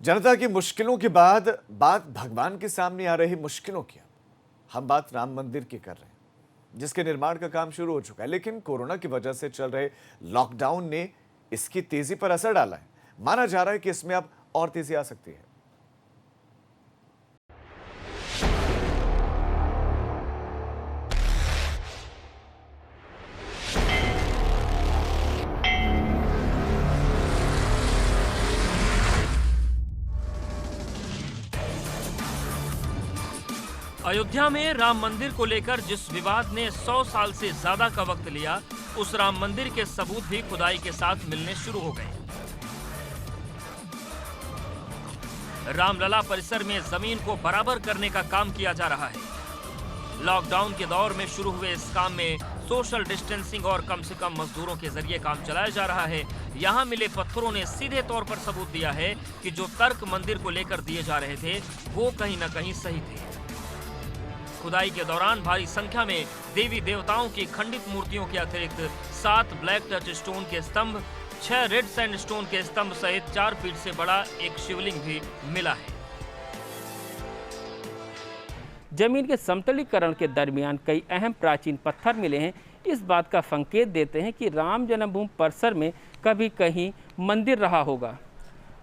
जनता की मुश्किलों के बाद बात भगवान के सामने आ रही मुश्किलों की। हम बात राम मंदिर की कर रहे हैं, जिसके निर्माण का काम शुरू हो चुका है, लेकिन कोरोना की वजह से चल रहे लॉकडाउन ने इसकी तेजी पर असर डाला है। माना जा रहा है कि इसमें अब और तेजी आ सकती है। अयोध्या में राम मंदिर को लेकर जिस विवाद ने 100 साल से ज्यादा का वक्त लिया, उस राम मंदिर के सबूत भी खुदाई के साथ मिलने शुरू हो गए। रामलला परिसर में जमीन को बराबर करने का काम किया जा रहा है। लॉकडाउन के दौर में शुरू हुए इस काम में सोशल डिस्टेंसिंग और कम से कम मजदूरों के जरिए काम चलाया जा रहा है। यहाँ मिले पत्थरों ने सीधे तौर पर सबूत दिया है कि जो तर्क मंदिर को लेकर दिए जा रहे थे, वो कहीं न कहीं सही थे। खुदाई के दौरान भारी संख्या में देवी देवताओं की खंडित मूर्तियों के अतिरिक्त 7 ब्लैक टच स्टोन के स्तंभ, 6 रेड सैंडस्टोन के स्तंभ सहित 4 फीट से बड़ा एक शिवलिंग भी मिला है। जमीन के समतलीकरण के दरमियान कई अहम प्राचीन पत्थर मिले हैं। इस बात का संकेत देते हैं कि राम जन्मभूमि परिसर में कभी कहीं मंदिर रहा होगा।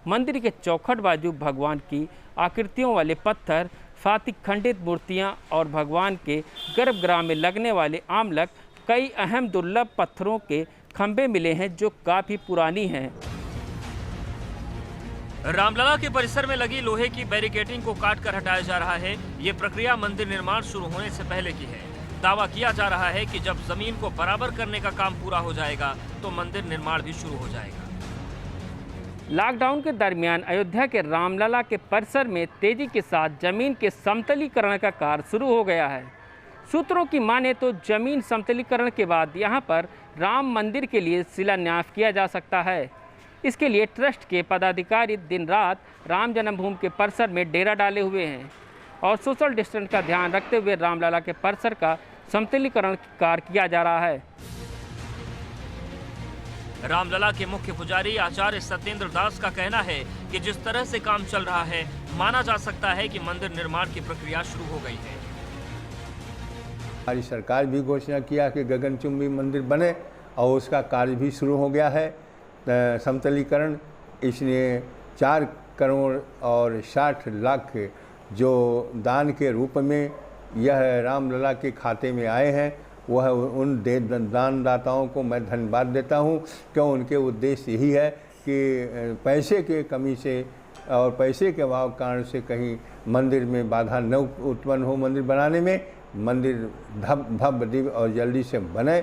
मंदिर के चौखट बाजू भगवान की आकृतियों वाले पत्थर, फातिक खंडित मूर्तियां और भगवान के गर्भगृह में लगने वाले आमलक, कई अहम दुर्लभ पत्थरों के खंभे मिले हैं जो काफी पुरानी हैं। रामलला के परिसर में लगी लोहे की बैरिकेडिंग को काटकर हटाया जा रहा है। ये प्रक्रिया मंदिर निर्माण शुरू होने से पहले की है। दावा किया जा रहा है कि जब जमीन को बराबर करने का काम पूरा हो जाएगा तो मंदिर निर्माण भी शुरू हो जाएगा। लॉकडाउन के दरमियान अयोध्या के रामलला के परिसर में तेजी के साथ जमीन के समतलीकरण का कार्य शुरू हो गया है। सूत्रों की माने तो जमीन समतलीकरण के बाद यहां पर राम मंदिर के लिए शिलान्यास किया जा सकता है। इसके लिए ट्रस्ट के पदाधिकारी दिन रात राम जन्मभूमि के परिसर में डेरा डाले हुए हैं और सोशल डिस्टेंस का ध्यान रखते हुए रामलला के परिसर का समतलीकरण कार्य किया जा रहा है। रामलला के मुख्य पुजारी आचार्य सत्येंद्र दास का कहना है कि जिस तरह से काम चल रहा है, माना जा सकता है कि मंदिर निर्माण की प्रक्रिया शुरू हो गई है। हमारी सरकार भी घोषणा किया कि गगनचुंबी मंदिर बने और उसका कार्य भी शुरू हो गया है। समतलीकरण, इसलिए 4 करोड़ और 60 लाख जो दान के रूप में यह रामलला के खाते में आए हैं, वह उन दानदाताओं को मैं धन्यवाद देता हूं, क्यों उनके उद्देश्य यही है कि पैसे के कमी से और पैसे के अभाव कारण से कहीं मंदिर में बाधा न उत्पन्न हो। मंदिर बनाने में मंदिर भव्य दिव्य और जल्दी से बने।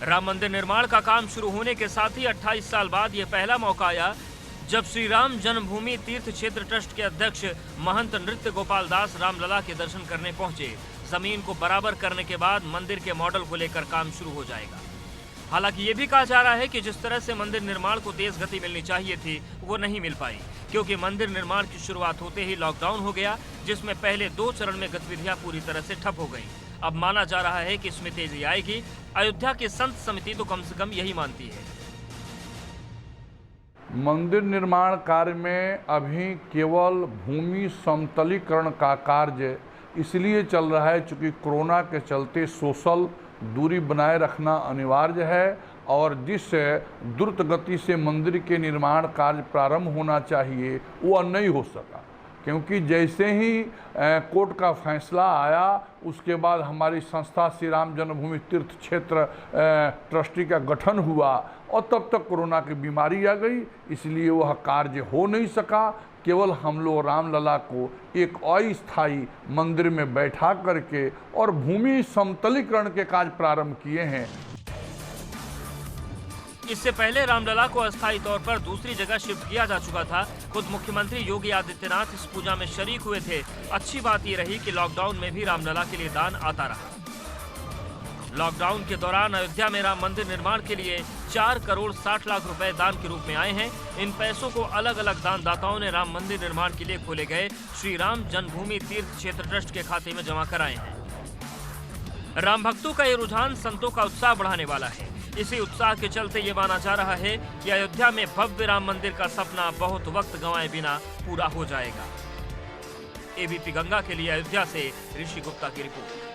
राम मंदिर निर्माण का काम शुरू होने के साथ ही 28 साल बाद ये पहला मौका आया जब श्री राम जन्मभूमि तीर्थ क्षेत्र ट्रस्ट के अध्यक्ष महंत नृत्य गोपाल दास रामलला के दर्शन करने पहुंचे। जमीन को बराबर करने के बाद मंदिर के मॉडल को लेकर काम शुरू हो जाएगा। हालांकि ये भी कहा जा रहा है कि जिस तरह से मंदिर निर्माण को तेज गति मिलनी चाहिए थी, वो नहीं मिल पाई, क्योंकि मंदिर निर्माण की शुरुआत होते ही लॉकडाउन हो गया, जिसमें पहले 2 चरण में गतिविधियां पूरी तरह से ठप हो गई। अब माना जा रहा है कि इसमें तेजी आएगी। अयोध्या की संत समिति तो कम से कम यही मानती है। मंदिर निर्माण कार्य में अभी केवल भूमि समतलीकरण का कार्य इसलिए चल रहा है चूँकि कोरोना के चलते सोशल दूरी बनाए रखना अनिवार्य है और जिस द्रुत गति से मंदिर के निर्माण कार्य प्रारंभ होना चाहिए वो नहीं हो सका, क्योंकि जैसे ही कोर्ट का फैसला आया उसके बाद हमारी संस्था श्री राम जन्मभूमि तीर्थ क्षेत्र ट्रस्टी का गठन हुआ और तब तक कोरोना की बीमारी आ गई, इसलिए वह कार्य हो नहीं सका। केवल हम लोग रामलला को एक अस्थायी मंदिर में बैठा करके और भूमि समतलीकरण के कार्य प्रारंभ किए हैं। इससे पहले रामलला को अस्थायी तौर पर दूसरी जगह शिफ्ट किया जा चुका था। खुद मुख्यमंत्री योगी आदित्यनाथ इस पूजा में शरीक हुए थे। अच्छी बात ये रही कि लॉकडाउन में भी रामलला के लिए दान आता रहा। लॉकडाउन के दौरान अयोध्या में राम मंदिर निर्माण के लिए 4 करोड़ 60 लाख रुपए दान के रूप में आए हैं। इन पैसों को अलग अलग दानदाताओं ने राम मंदिर निर्माण के लिए खोले गए श्री राम जन्मभूमि तीर्थ क्षेत्र ट्रस्ट के खाते में जमा कराए हैं। राम भक्तों का ये रुझान संतों का उत्साह बढ़ाने वाला है। इसी उत्साह के चलते ये माना जा रहा है कि अयोध्या में भव्य राम मंदिर का सपना बहुत वक्त गंवाए बिना पूरा हो जाएगा। एबीपी गंगा के लिए अयोध्या से ऋषि गुप्ता की रिपोर्ट।